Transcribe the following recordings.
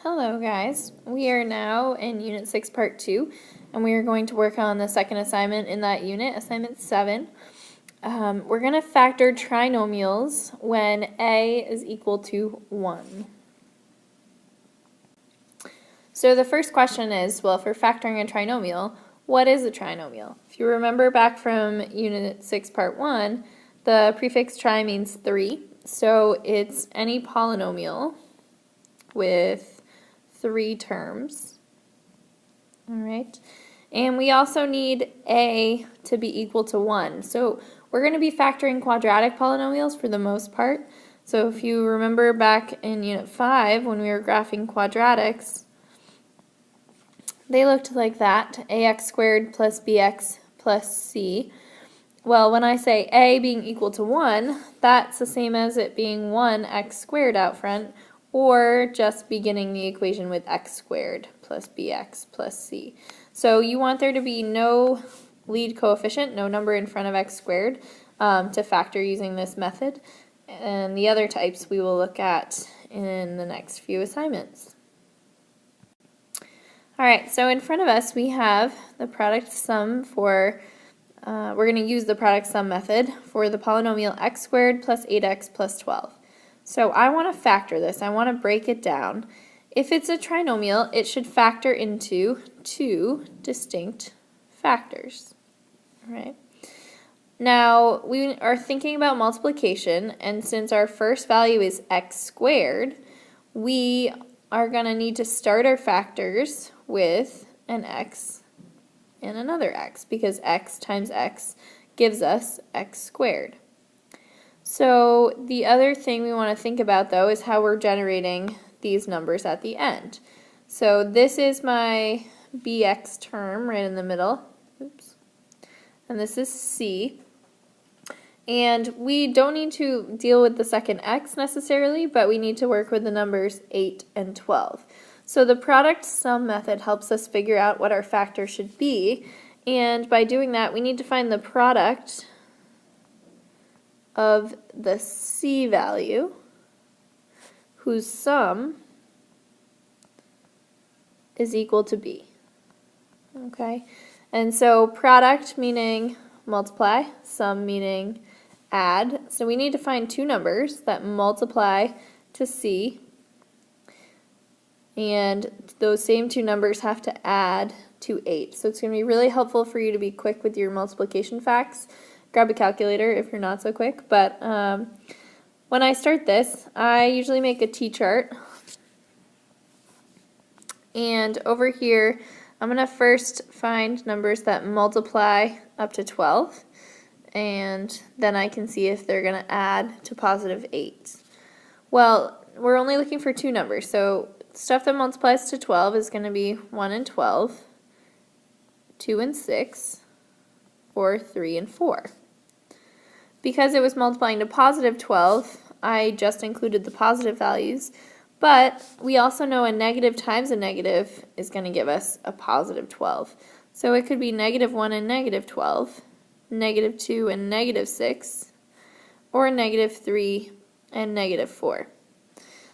Hello guys, we are now in Unit 6 Part 2 and we are going to work on the second assignment in that unit, Assignment 7. We're going to factor trinomials when a is equal to 1. So the first question is, well, for factoring a trinomial, what is a trinomial? If you remember back from Unit 6 Part 1, the prefix tri means 3, so it's any polynomial with 3 terms. All right, and we also need a to be equal to 1. So we're going to be factoring quadratic polynomials for the most part. So if you remember back in Unit 5 when we were graphing quadratics, they looked like that, ax squared plus bx plus c. Well, when I say a being equal to 1, that's the same as it being 1x squared out front, or just beginning the equation with x squared plus bx plus c. So you want there to be no lead coefficient, no number in front of x squared, to factor using this method. And the other types we will look at in the next few assignments. Alright, so in front of us we have the product sum for, we're going to use the product sum method for the polynomial x squared plus 8x plus 12. So I want to factor this. I want to break it down. If it's a trinomial, it should factor into 2 distinct factors. All right. Now, we are thinking about multiplication, and since our first value is x squared, we are going to need to start our factors with an x and another x, because x times x gives us x squared. So the other thing we want to think about, though, is how we're generating these numbers at the end. So this is my bx term right in the middle. Oops. And this is c. And we don't need to deal with the second x necessarily, but we need to work with the numbers 8 and 12. So the product sum method helps us figure out what our factor should be. And by doing that, we need to find the product of the c value, whose sum is equal to b. Okay, and so product meaning multiply, sum meaning add. So we need to find 2 numbers that multiply to c, and those same 2 numbers have to add to 8. So it's going to be really helpful for you to be quick with your multiplication facts. Grab a calculator if you're not so quick, but when I start this, I usually make a t-chart, and over here I'm going to first find numbers that multiply up to 12, and then I can see if they're going to add to positive 8. Well, we're only looking for 2 numbers, so stuff that multiplies to 12 is going to be 1 and 12, 2 and 6, or 3 and 4. Because it was multiplying to positive 12, I just included the positive values, but we also know a negative times a negative is going to give us a positive 12. So it could be negative 1 and negative 12, negative 2 and negative 6, or negative 3 and negative 4.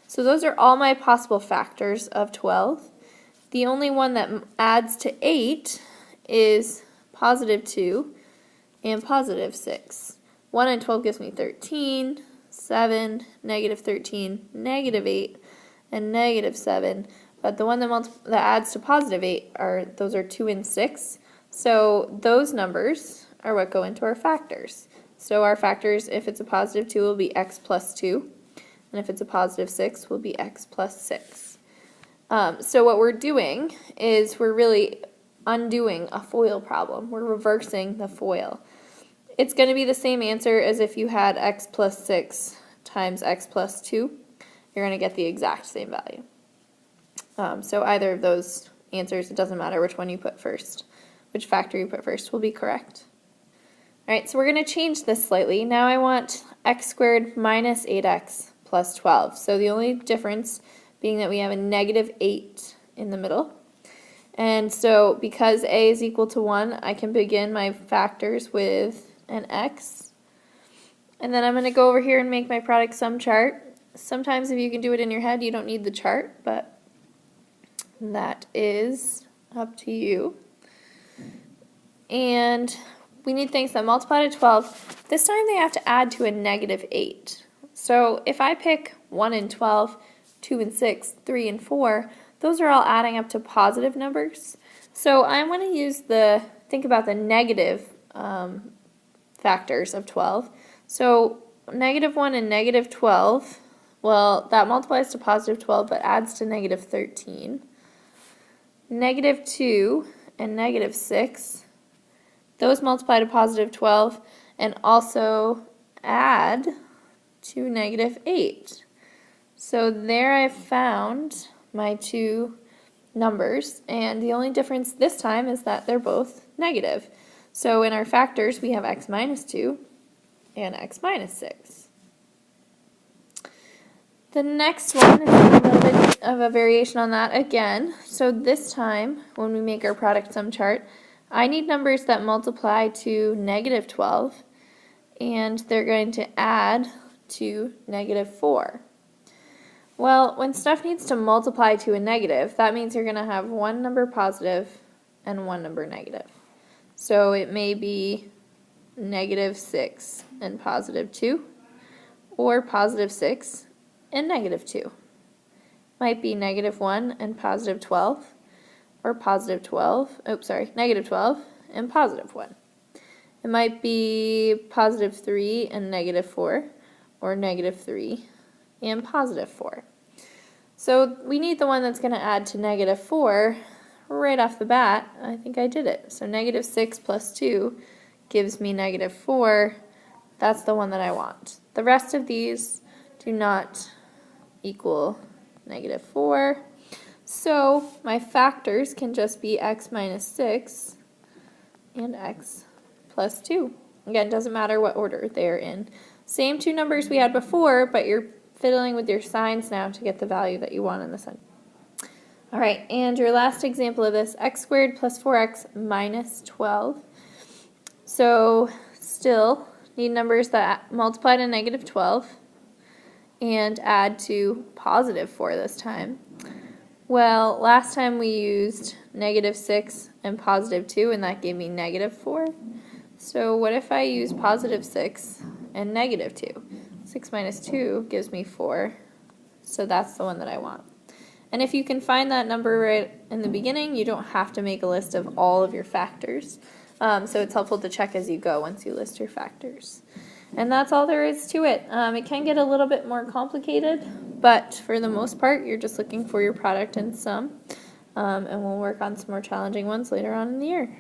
So those are all my possible factors of 12. The only one that adds to 8 is positive 2 and positive 6. 1 and 12 gives me 13, 7, negative 13, negative 8, and negative 7. But the one that adds to positive 8, those are 2 and 6. So those numbers are what go into our factors. So our factors, if it's a positive 2, will be x plus 2. And if it's a positive 6, will be x plus 6. So what we're doing is we're really undoing a FOIL problem. We're reversing the FOIL. It's going to be the same answer as if you had x plus 6 times x plus 2. You're going to get the exact same value. So either of those answers, it doesn't matter which one you put first. Which factor you put first will be correct. Alright, so we're going to change this slightly. Now I want x squared minus 8x plus 12. So the only difference being that we have a negative 8 in the middle. And so because a is equal to 1, I can begin my factors with an x. And then I'm going to go over here and make my product sum chart. Sometimes if you can do it in your head, you don't need the chart, but that is up to you. And we need things that multiply to 12. This time they have to add to a negative 8. So if I pick 1 and 12, 2 and 6, 3 and 4, those are all adding up to positive numbers. So I'm going to use think about the negative factors of 12. So negative 1 and negative 12, well, that multiplies to positive 12 but adds to negative 13. Negative 2 and negative 6, those multiply to positive 12 and also add to negative 8. So there I've found my two numbers, and the only difference this time is that they're both negative. So in our factors we have x minus 2 and x minus 6. The next one is a little bit of a variation on that again. So this time when we make our product sum chart, I need numbers that multiply to negative 12, and they're going to add to negative 4. Well, when stuff needs to multiply to a negative, that means you're going to have one number positive and one number negative. So it may be negative 6 and positive 2, or positive 6 and negative 2. Might be negative 1 and positive 12, or positive 12, negative 12 and positive 1. It might be positive 3 and negative 4, or negative 3 and positive 4. So we need the one that's going to add to negative 4 right off the bat. I think I did it. So negative 6 plus 2 gives me negative 4. That's the one that I want. The rest of these do not equal negative 4. So my factors can just be x minus 6 and x plus 2. Again, it doesn't matter what order they're in. Same two numbers we had before, but you're fiddling with your signs now to get the value that you want in the center. Alright, and your last example of this, x squared plus 4x minus 12. So still need numbers that multiply to negative 12 and add to positive 4 this time. Well, last time we used negative 6 and positive 2, and that gave me negative 4. So what if I use positive 6 and negative 2? 6 minus 2 gives me 4, so that's the one that I want. And if you can find that number right in the beginning, you don't have to make a list of all of your factors. So it's helpful to check as you go once you list your factors. And that's all there is to it. It can get a little bit more complicated, but for the most part, you're just looking for your product and sum. And we'll work on some more challenging ones later on in the year.